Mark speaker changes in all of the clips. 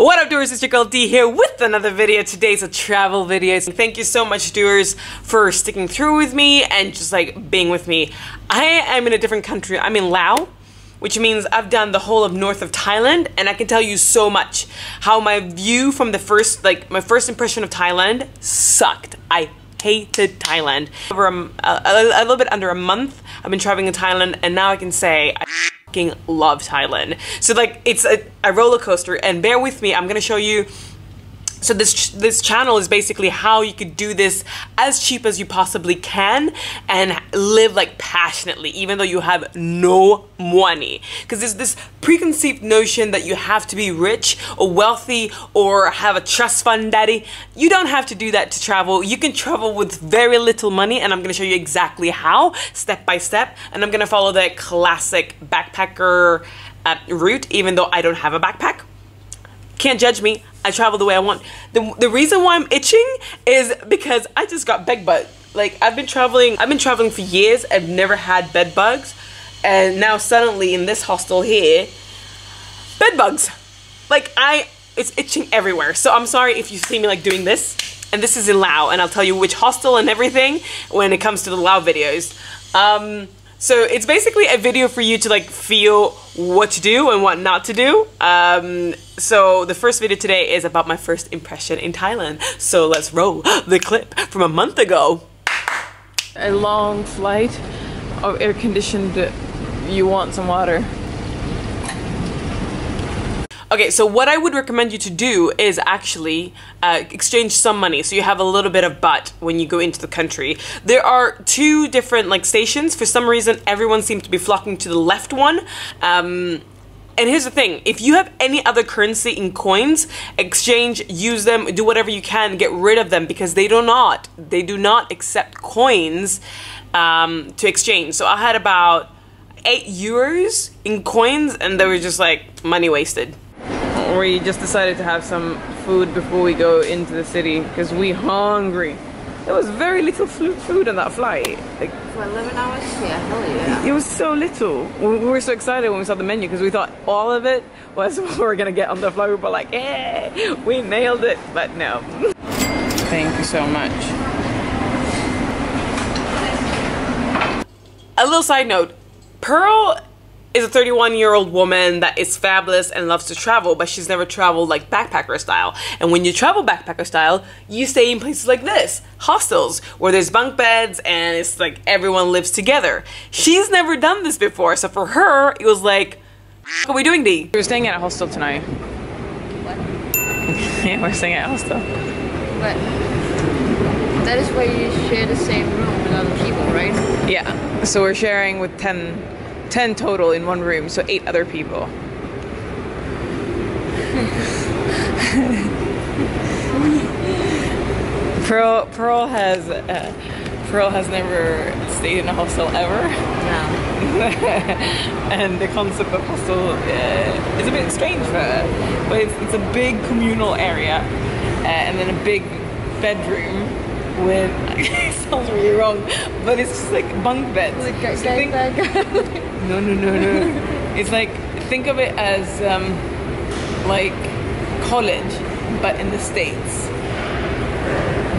Speaker 1: What up, doers? It's your girl D here with another video. Today's a travel video. So thank you so much, doers, for sticking through with me and just like being with me. I am in a different country. I'm in Laos, which means I've done the whole of north of Thailand, and I can tell you so much. How my view from the first, my first impression of Thailand sucked. I hated Thailand. Over a little bit under a month, I've been traveling in Thailand, and now I can say I fucking love Thailand. So like, it's a roller coaster, and bear with me, I'm gonna show you. So this channel is basically how you could do this as cheap as you possibly can and live like passionately, even though you have no money. Because there's this preconceived notion that you have to be rich or wealthy or have a trust fund daddy. You don't have to do that to travel. You can travel with very little money, and I'm gonna show you exactly how, step by step. And I'm gonna follow the classic backpacker route, even though I don't have a backpack. Can't judge me. I travel the way I want. The reason why I'm itching is because I just got bed bugs. Like, I've been traveling for years. I've never had bed bugs, and now suddenly in this hostel here, bed bugs. Like, it's itching everywhere. So I'm sorry if you see me like doing this. And this is in Laos, and I'll tell you which hostel and everything when it comes to the Laos videos. So it's basically a video for you to like feel what to do and what not to do. So the first video today is about my first impression in Thailand. So let's roll the clip from a month ago. A long flight of air-conditioned, you want some water. Okay, so what I would recommend you to do is actually exchange some money, so you have a little bit of butt when you go into the country. There are two different like stations. For some reason, everyone seems to be flocking to the left one. And here's the thing, if you have any other currency in coins, exchange, use them, do whatever you can, get rid of them, because they do not accept coins to exchange. So I had about 8 euros in coins, and they were just like money wasted. We just decided to have some food before we go into the city because we hungry. There was very little food on that flight. Like,
Speaker 2: for 11 hours? Yeah, hell yeah.
Speaker 1: It was so little. We were so excited when we saw the menu because we thought all of it was what we were gonna get on the flight. We were like, hey, we nailed it, but no. Thank you so much. A little side note, Pearl is a 31-year-old woman that is fabulous and loves to travel, but she's never traveled like backpacker style. And when you travel backpacker style, you stay in places like this, hostels, where there's bunk beds and it's like everyone lives together. She's never done this before, so for her, it was like, what are we doing, Dee? We're staying at a hostel tonight.
Speaker 2: What?
Speaker 1: Yeah, we're staying at a hostel.
Speaker 2: But that is where you share the same room with other people, right?
Speaker 1: Yeah, so we're sharing with 10 total in one room, so 8 other people. Pearl has never stayed in a hostel ever.
Speaker 2: No.
Speaker 1: And the concept of hostel is a bit strange for her, but it's a big communal area, and then a big bedroom with, it sounds really wrong, but it's just like bunk beds.
Speaker 2: Like
Speaker 1: so no. It's like, think of it as like college, but in the States,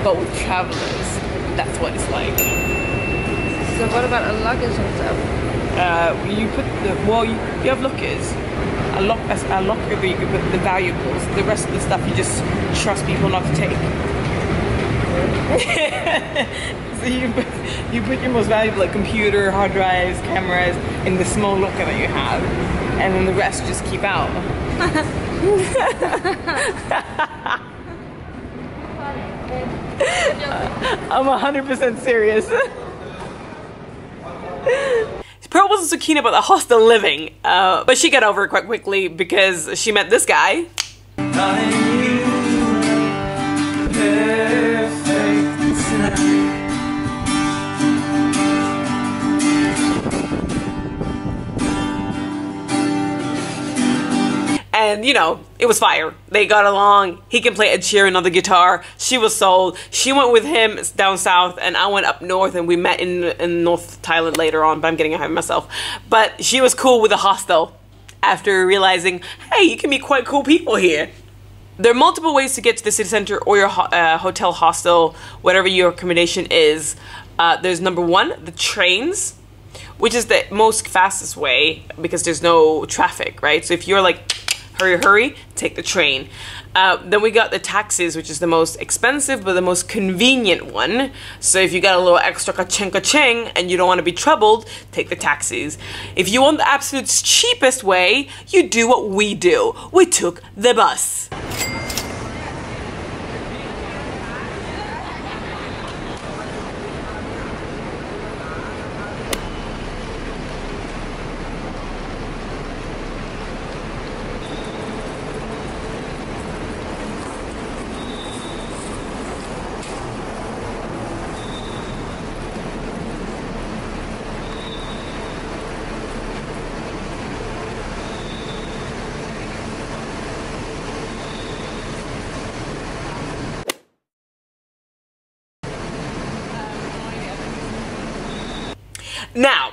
Speaker 1: but with travelers. That's what it's like.
Speaker 2: So what about a luggage and stuff?
Speaker 1: You put you have lockers. A locker where you can put the valuables. The rest of the stuff you just trust people not to take. So you put your most valuable, like computer, hard drives, cameras, in the small locker that you have, and then the rest just keep out. I'm 100% serious. Pearl wasn't so keen about the hostel living, but she got over it quite quickly because she met this guy. And you know, it was fire. They got along. He can play Ed Sheeran on the guitar. She was sold. She went with him down south, and I went up north, and we met in North Thailand later on, but I'm getting ahead of myself. But she was cool with the hostel after realizing, hey, you can meet quite cool people here. there are multiple ways to get to the city center or your hotel, hostel, whatever your accommodation is. There's number one, the trains, which is the most fastest way because there's no traffic, right? So if you're like, hurry, hurry, take the train. Then we got the taxis, which is the most expensive but the most convenient one. So if you got a little extra ka-ching and you don't want to be troubled, take the taxis. If you want the absolute cheapest way, you do what we do. We took the bus. Now,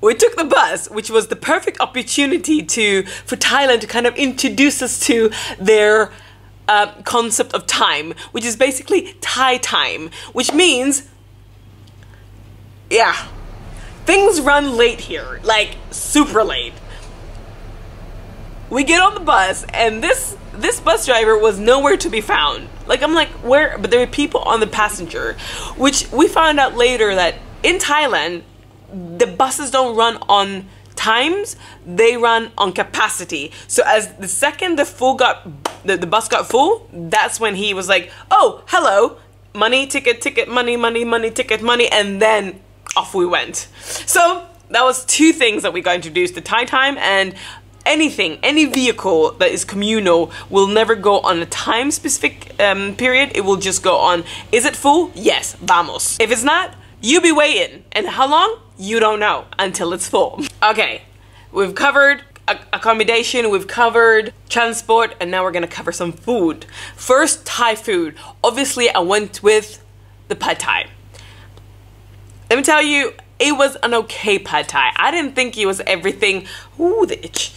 Speaker 1: we took the bus, which was the perfect opportunity for Thailand to kind of introduce us to their concept of time, which is basically Thai time, which means, yeah, things run late here, like super late. We get on the bus and this bus driver was nowhere to be found. Like, I'm like, where? But there were people on the passenger, which we found out later that in Thailand, the buses don't run on times, they run on capacity. So as the second the bus got full, that's when he was like, oh, hello, money, ticket, money, ticket, money, and then off we went. So that was two things that we got introduced to Thai time, and any vehicle that is communal will never go on a time specific period. It will just go on, is it full? Yes, vamos. If it's not, you be waiting. And how long? You don't know until it's full. Okay, we've covered accommodation, we've covered transport, and now we're gonna cover some food. First, Thai food. Obviously, I went with the pad Thai. Let me tell you, it was an okay pad Thai. I didn't think it was everything. Ooh, the itch.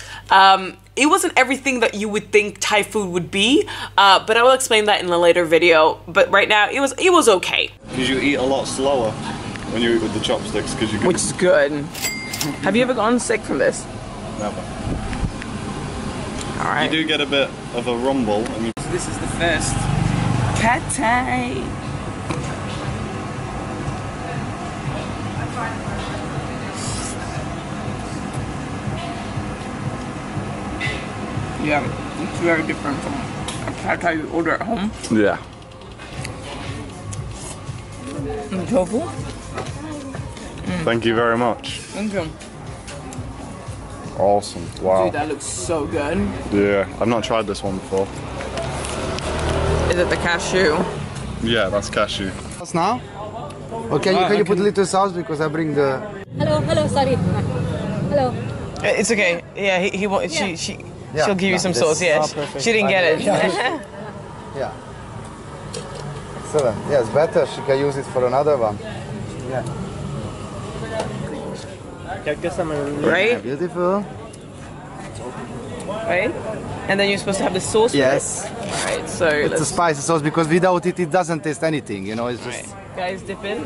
Speaker 1: It wasn't everything that you would think Thai food would be, but I will explain that in a later video. But right now, it was okay.
Speaker 3: Because you eat a lot slower when you eat with the chopsticks,
Speaker 1: which is good. Have you ever gotten sick from this?
Speaker 3: Never.
Speaker 1: All right.
Speaker 3: You do get a bit of a rumble. I mean,
Speaker 1: so this is the first pad Thai. Yeah, it's very different from a pad Thai you order at home.
Speaker 3: yeah.
Speaker 1: And tofu.
Speaker 3: Thank you very much.
Speaker 1: Thank you.
Speaker 3: Awesome. Wow.
Speaker 1: Dude, that looks so good.
Speaker 3: Yeah, I've not tried this one before.
Speaker 1: Is it the cashew?
Speaker 3: Yeah, that's cashew.
Speaker 4: Sauce now? Or can you put a little sauce because I bring the...
Speaker 5: Hello, sorry. Hello.
Speaker 1: It's okay. Yeah, he won't.
Speaker 4: Yeah.
Speaker 1: She'll give you some sauce. Yeah, she didn't get it.
Speaker 4: Yeah. Excellent. Yes, better. She can use it for another one. Yeah.
Speaker 1: Right?
Speaker 4: Yeah, beautiful.
Speaker 1: Right? And then you're supposed to have the sauce.
Speaker 4: Yes.
Speaker 1: Alright, so
Speaker 4: It's a spicy sauce because without it, it doesn't taste anything. You know, it's just.
Speaker 1: Right. Guys, dip in.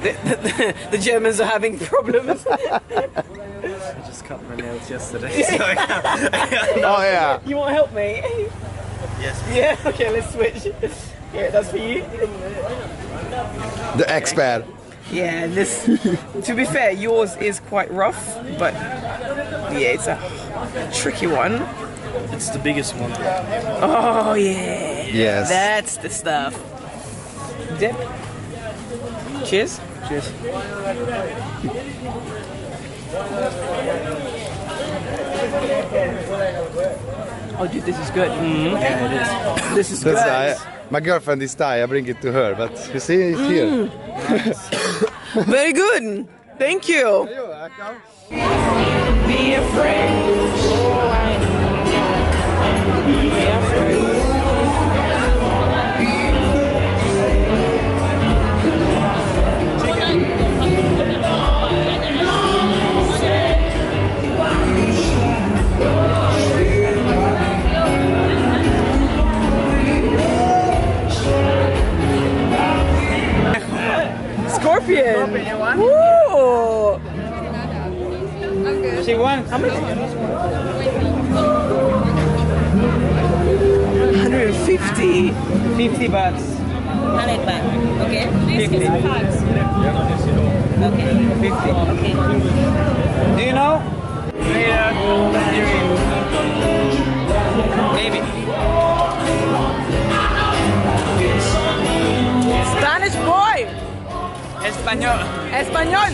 Speaker 1: The Germans are having problems.
Speaker 6: I just cut my nails yesterday. So
Speaker 4: Oh yeah.
Speaker 1: You want help, mate?
Speaker 6: Yes.
Speaker 1: Yeah. Okay, let's switch. Yeah, that's for you.
Speaker 4: The expert.
Speaker 1: Yeah, this. To be fair, yours is quite rough, but yeah, it's a tricky one.
Speaker 6: It's the biggest one.
Speaker 1: Oh yeah.
Speaker 4: Yes.
Speaker 1: That's the stuff. Dip. Cheers.
Speaker 6: Cheers.
Speaker 1: Oh, dude, this is good.
Speaker 6: Yeah, it is.
Speaker 1: This is good.
Speaker 4: My girlfriend is Thai. I bring it to her, but you see, it's here.
Speaker 1: Very good. Thank you.
Speaker 4: You're welcome.
Speaker 1: Be afraid. Be afraid.
Speaker 2: I'm good.
Speaker 6: She won. How much? 150. 50 bahts.
Speaker 5: 100 baht. Okay. Please
Speaker 6: 50.
Speaker 5: get some cards. Okay.
Speaker 6: 50.
Speaker 5: Okay.
Speaker 6: Do you know? Maybe.
Speaker 1: Spanish boy!
Speaker 6: Español.
Speaker 1: Español!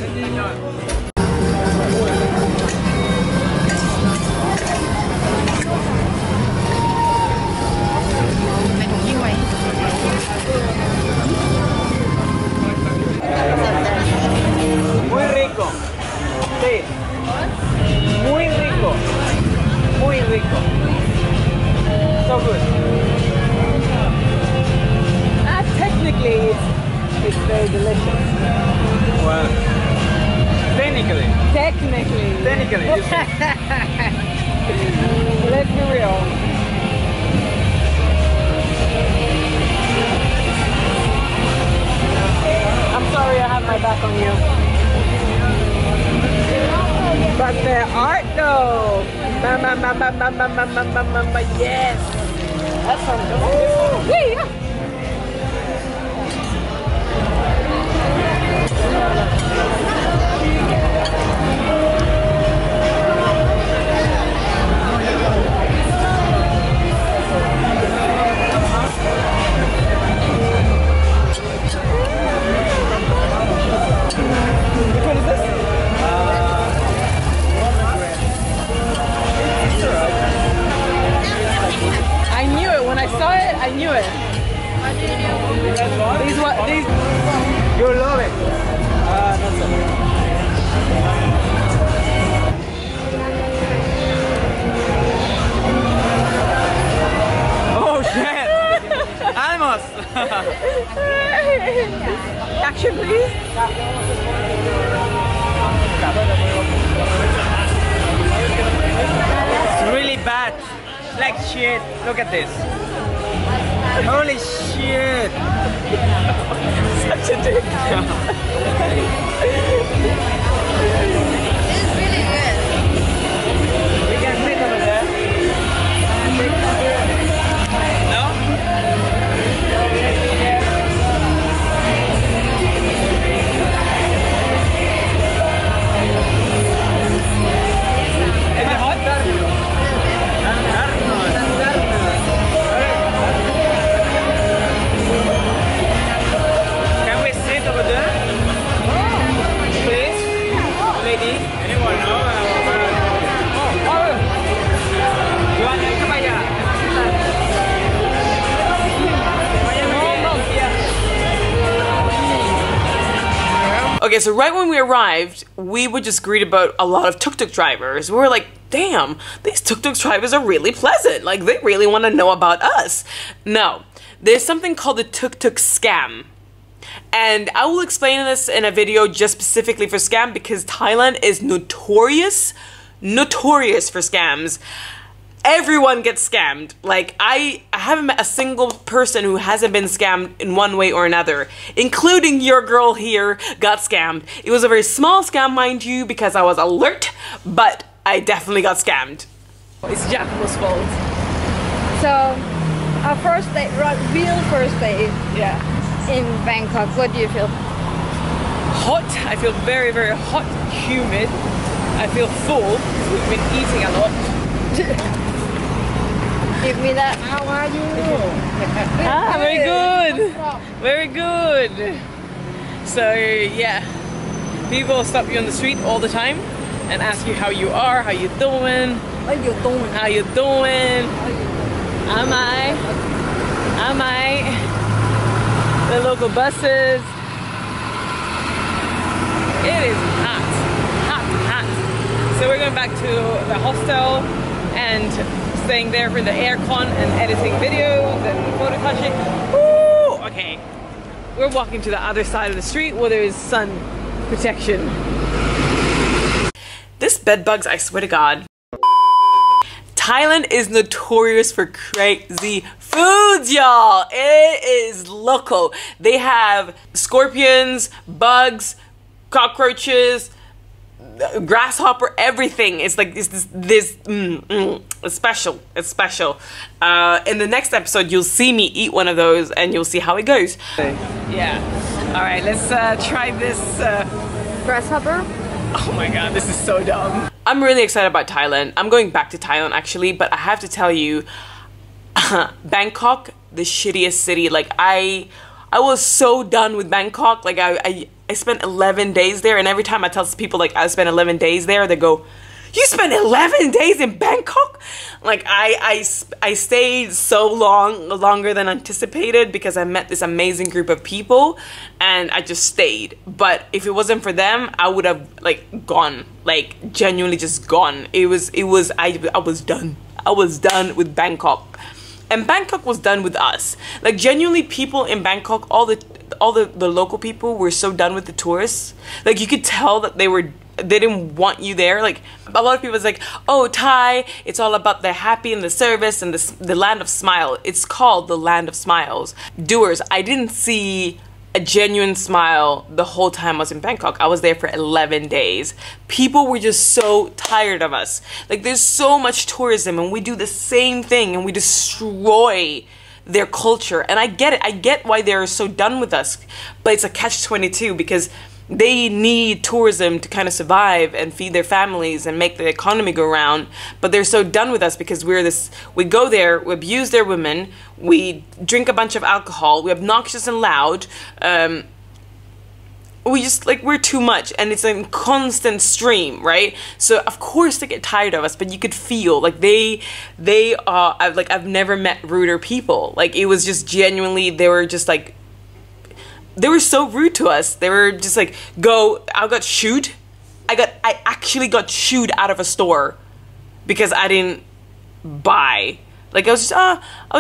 Speaker 6: Muy rico. Sí. Muy rico. Muy rico. So good.
Speaker 1: Technically, it's very delicious.
Speaker 6: Well, technically.
Speaker 1: Technically.
Speaker 6: You say.
Speaker 1: Let's be real. I'm sorry I have my back on you. But the art though. Yes. That's something. Yeah. I knew it when I saw it. I knew it. These
Speaker 6: You love it. Not so much. Oh shit! Almost!
Speaker 1: action, please.
Speaker 6: It's really bad. It's like shit. Look at this. Holy shit!
Speaker 1: Such a dick.
Speaker 2: It's really good.
Speaker 6: We can sit over there. No? Is it hot? Can we sit over there? Please? Lady? Anyone know? You want to come here?
Speaker 1: Okay, so right when we arrived, we were just greeted about a lot of tuk-tuk drivers. We were like, damn, these tuk-tuk drivers are really pleasant. Like, they really want to know about us. No, there's something called the tuk-tuk scam. And I will explain this in a video just specifically for scam because Thailand is notorious for scams. Everyone gets scammed. Like, I haven't met a single person who hasn't been scammed in one way or another, including your girl here got scammed. It was a very small scam, mind you, because I was alert, but I definitely got scammed. It's Jacko's fault.
Speaker 2: So, our first day, real first day
Speaker 1: Yeah.
Speaker 2: in Bangkok, what do you feel?
Speaker 1: Hot. I feel very, very hot, humid. I feel full because we've been eating a lot.
Speaker 2: Give me that. How are you?
Speaker 1: Ah, very good. Very good. So, yeah. People stop you on the street all the time and ask you how you are, how you doing,
Speaker 2: How you doing?
Speaker 1: how you doing. Am I? The local buses. It is hot. So we're going back to the hostel and staying there for the aircon and editing videos and photocashing. Woo! Okay. We're walking to the other side of the street where there is sun protection. This bed bugs, I swear to God. Thailand is notorious for crazy foods, y'all. It is local. They have scorpions, bugs, cockroaches, grasshopper, everything. It's like it's special. It's special. In the next episode, you'll see me eat one of those, and you'll see how it goes. Yeah. All right, let's try this.
Speaker 2: Grasshopper?
Speaker 1: Oh my god, this is so dumb. I'm really excited about Thailand. I'm going back to Thailand actually, but I have to tell you, Bangkok, the shittiest city. Like I was so done with Bangkok. Like I spent 11 days there, and every time I tell people like I spent 11 days there, they go, "You spent 11 days in Bangkok?" Like I stayed so longer than anticipated, because I met this amazing group of people, and I just stayed. But if it wasn't for them, I would have like gone, like genuinely just gone. I was done. I was done with Bangkok, and Bangkok was done with us. Like genuinely, people in Bangkok, all the local people were so done with the tourists. Like you could tell that they didn't want you there. Like a lot of people was like, oh, Thai, it's all about the happy and the service and the land of smile. It's called the land of smiles. Doers, I didn't see a genuine smile the whole time I was in Bangkok. I was there for 11 days. People were just so tired of us. Like there's so much tourism, and we do the same thing, and we destroy their culture. And I get it. I get why they're so done with us, but it's a catch-22, because they need tourism to kind of survive and feed their families and make the economy go around. But they're so done with us because we go there, we abuse their women, we drink a bunch of alcohol, we're obnoxious and loud, we just like, we're too much, and it's a constant stream, right? So of course they get tired of us, but you could feel like they are like, I've never met ruder people. Like it was just genuinely, they were just like, they were so rude to us. They were just like, I got shooed. I actually got shooed out of a store because I didn't buy. Like I was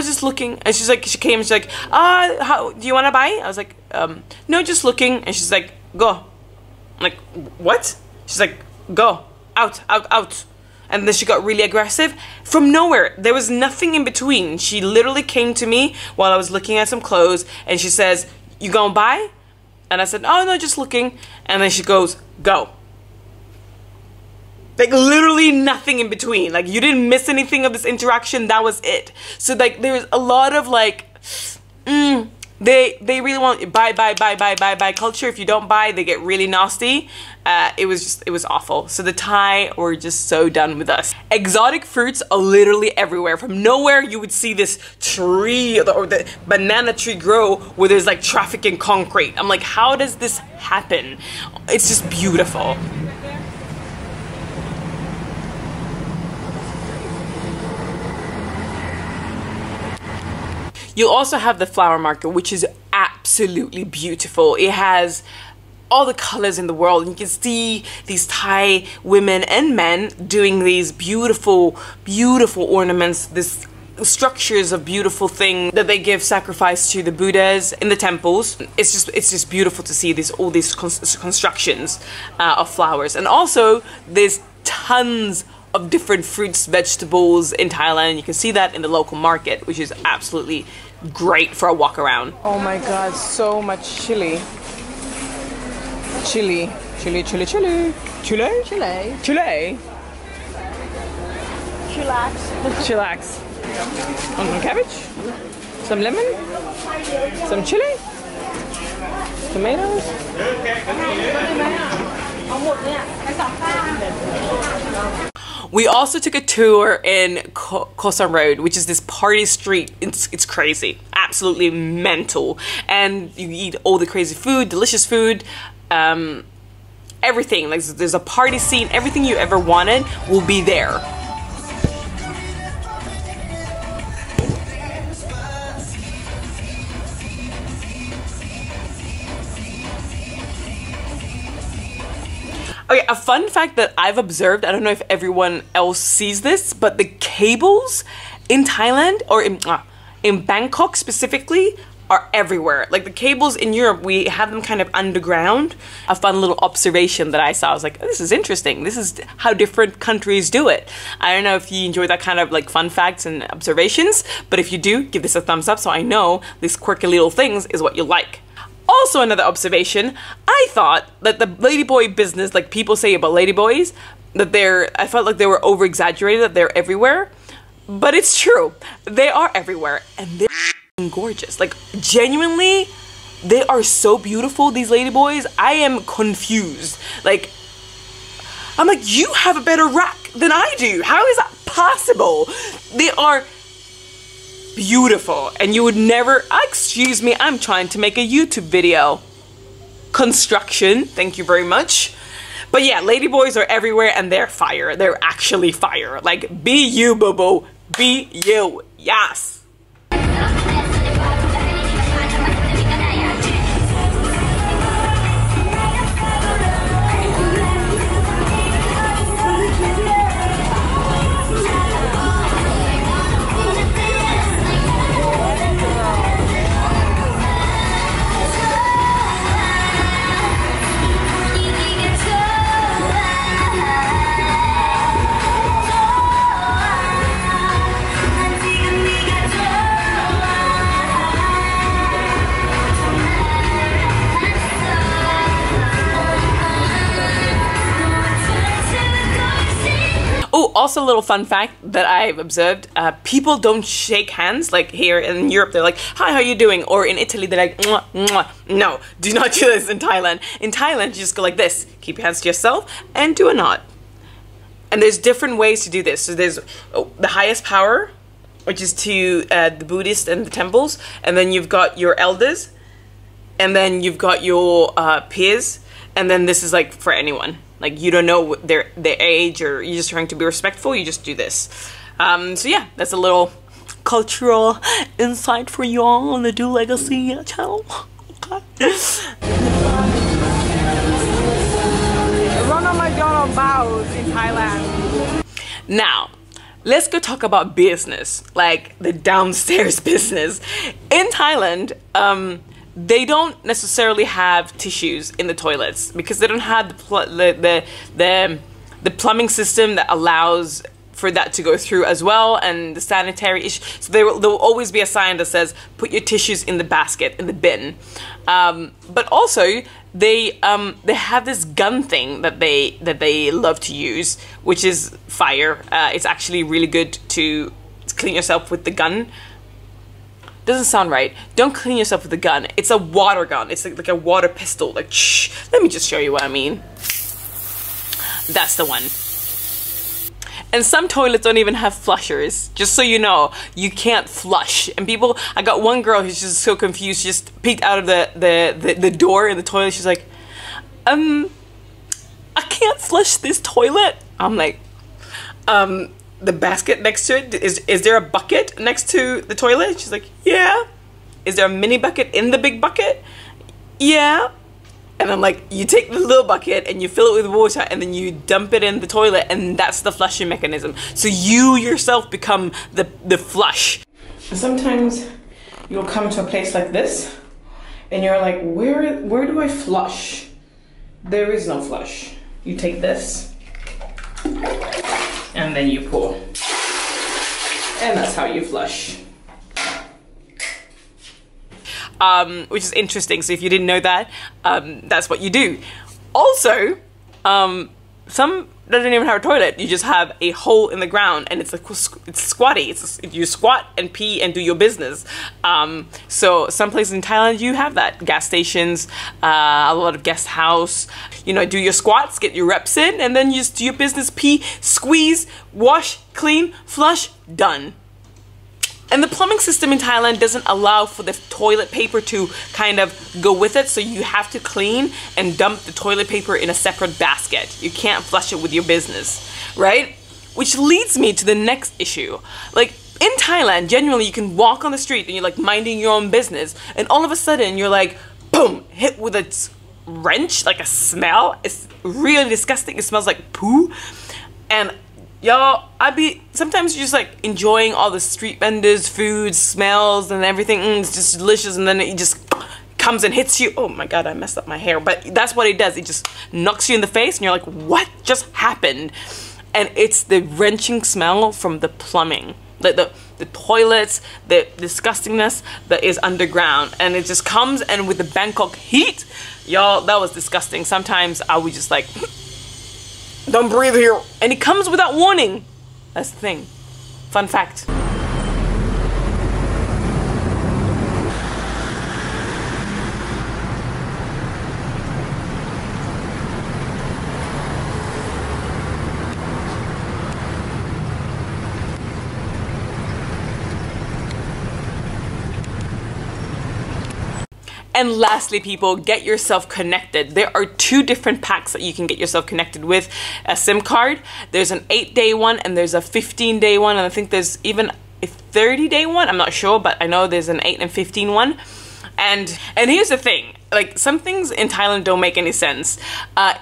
Speaker 1: just looking, and she's like, she came and she's like, how do you want to buy? I was like, no, just looking. And she's like, go. I'm like, what? She's like, go, out. And then she got really aggressive from nowhere. There was nothing in between. She literally came to me while I was looking at some clothes, and she says, you gonna buy? And I said, oh no, just looking. And then she goes, go. Like literally nothing in between. Like you didn't miss anything of this interaction. That was it. So like there's a lot of like, they really want buy culture. If you don't buy, they get really nasty. It was awful. So the Thai were just so done with us. Exotic fruits are literally everywhere. From nowhere you would see this tree or the banana tree grow where there's like traffic and concrete. I'm like, how does this happen? It's just beautiful. You'll also have the flower market, which is absolutely beautiful. It has all the colors in the world, and you can see these Thai women and men doing these beautiful, beautiful ornaments, this structures of beautiful things that they give sacrifice to the Buddhas in the temples. It's just beautiful to see all these constructions of flowers. And also there's tons of different fruits, vegetables in Thailand. You can see that in the local market, which is absolutely great for a walk around. Oh my god, so much chili. Chili. Chillax. Some cabbage, some lemon, some chili, tomatoes. We also took a tour in Koh San Road, which is this party street. It's crazy, absolutely mental. And you eat all the crazy food, delicious food, everything. Like there's a party scene, everything you ever wanted will be there. Okay, a fun fact that I've observed, I don't know if everyone else sees this, but the cables in Thailand, or in Bangkok specifically, are everywhere. Like the cables in Europe, we have them kind of underground. A fun little observation that I saw, I was like, oh, this is interesting. This is how different countries do it. I don't know if you enjoy that kind of like fun facts and observations, but if you do, give this a thumbs up so I know these quirky little things is what you like. Also, another observation, I thought that the ladyboy business, like people say about ladyboys, that I felt like they were over exaggerated, that they're everywhere. But it's true. They are everywhere and they're gorgeous. Like genuinely, they are so beautiful, these ladyboys. I am confused. Like, I'm like, you have a better rack than I do. How is that possible? They are beautiful and you would never, excuse me, I'm trying to make a YouTube video. Construction, thank you very much. But yeah, ladyboys are everywhere and they're fire. They're actually fire. Like, be you, boo-boo. Be you. Yes. Oh, also a little fun fact that I've observed, people don't shake hands. Like here in Europe, they're like, hi, how you doing? Or in Italy, they're like, mwah, mwah. No, do not do this in Thailand. In Thailand, you just go like this. Keep your hands to yourself and do a nod. And there's different ways to do this. So there's the highest power, which is to the Buddhists and the temples. And then you've got your elders. And then you've got your peers. And then this is like for anyone. Like you don't know their age or you're just trying to be respectful, you just do this. So yeah, that's a little cultural insight for you all on the Do Legacy channel. Okay. Ronald McDonald bows in Thailand. Now, let's go talk about business, like the downstairs business. In Thailand, they don't necessarily have tissues in the toilets because they don't have the plumbing system that allows for that to go through as well, and the sanitary issue. So there will always be a sign that says put your tissues in the basket, in the bin. But also they have this gun thing that they love to use, which is fire. It's actually really good to clean yourself with the gun. Doesn't sound right. Don't clean yourself with a gun. It's a water gun. It's like a water pistol. Like, shh. Let me just show you what I mean. That's the one. And some toilets don't even have flushers. Just so you know, you can't flush. And people, I got one girl who's just so confused. She just peeked out of the door in the toilet. She's like, I can't flush this toilet. I'm like, the basket next to it, is there a bucket next to the toilet? She's like, yeah. Is there a mini bucket in the big bucket? Yeah. And I'm like, you take the little bucket and you fill it with water and then you dump it in the toilet, and that's the flushing mechanism. So you yourself become the flush. Sometimes you'll come to a place like this and you're like, where do I flush? There is no flush. You take this and then you pour. And that's how you flush. Which is interesting. So if you didn't know that, that's what you do. Also, some doesn't even have a toilet. You just have a hole in the ground, and it's squatty. You squat and pee and do your business. So some places in Thailand you have that. Gas stations, a lot of guest house. You know, do your squats, get your reps in, and then you just do your business. Pee, squeeze, wash, clean, flush, done. And the plumbing system in Thailand doesn't allow for the toilet paper to kind of go with it, so you have to clean and dump the toilet paper in a separate basket. You can't flush it with your business, right? Which leads me to the next issue. Like, in Thailand, genuinely, you can walk on the street and you're like minding your own business, and all of a sudden you're like, boom, hit with a wrench, like a smell. It's really disgusting. It smells like poo. And y'all, sometimes you're just like enjoying all the street vendors, food, smells, and everything. It's just delicious, and then it just comes and hits you. Oh my god, I messed up my hair. But that's what it does. It just knocks you in the face, and you're like, what just happened? And it's the wrenching smell from the plumbing. Like the toilets, the disgustingness that is underground, and it just comes, and with the Bangkok heat, y'all, that was disgusting. Sometimes I would just like, don't breathe here, and it comes without warning. That's the thing. Fun fact. And lastly, people, get yourself connected. There are 2 different packs that you can get yourself connected with a SIM card. There's an 8-day one and there's a 15-day one, and I think there's even a 30-day one. I'm not sure, but I know there's an 8 and 15 one. And here's the thing, like, some things in Thailand don't make any sense.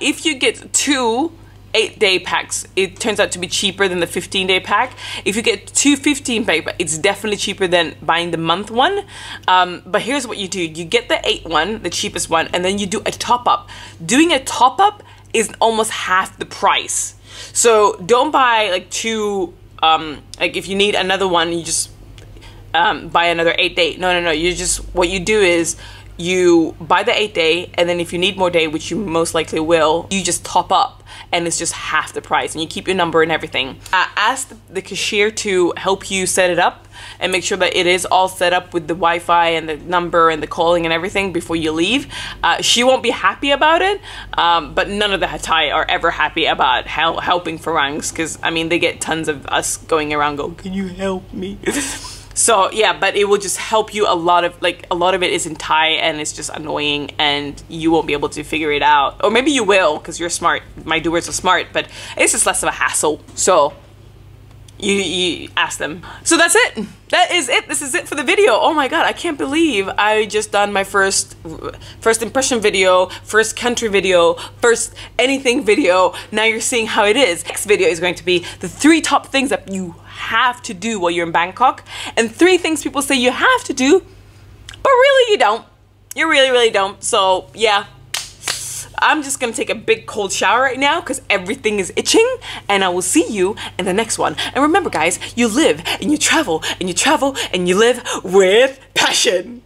Speaker 1: If you get 2 8-day packs, it turns out to be cheaper than the 15-day pack. If you get 2 15-day packs, it's definitely cheaper than buying the month one. But here's what you do. You get the 8 one, the cheapest one, and then you do a top-up. Doing a top-up is almost half the price. So don't buy like 2, like if you need another one, you just buy another 8-day. No. You just, what you do is you buy the 8-day, and then if you need more day, which you most likely will, you just top up, and it's just half the price, and you keep your number and everything. Ask the cashier to help you set it up and make sure that it is all set up with the Wi-Fi and the number and the calling and everything before you leave. She won't be happy about it, but none of the Thai are ever happy about helping Farangs, because I mean, they get tons of us going around going, can you help me? So yeah, but it will just help you a lot of it is in Thai, and it's just annoying, and you won't be able to figure it out. Or maybe you will, because you're smart. My doers are smart, but it's just less of a hassle. So you ask them. So that's it. That is it. This is it for the video. Oh my god, I can't believe I just done my first impression video, first country video, first anything video. Now you're seeing how it is. Next video is going to be the 3 top things that you have to do while you're in Bangkok, and 3 things people say you have to do, but really you don't. You really don't. So yeah, I'm just gonna take a big cold shower right now because everything is itching, and I will see you in the next one. And remember guys, you live and you travel and you travel and you live with passion.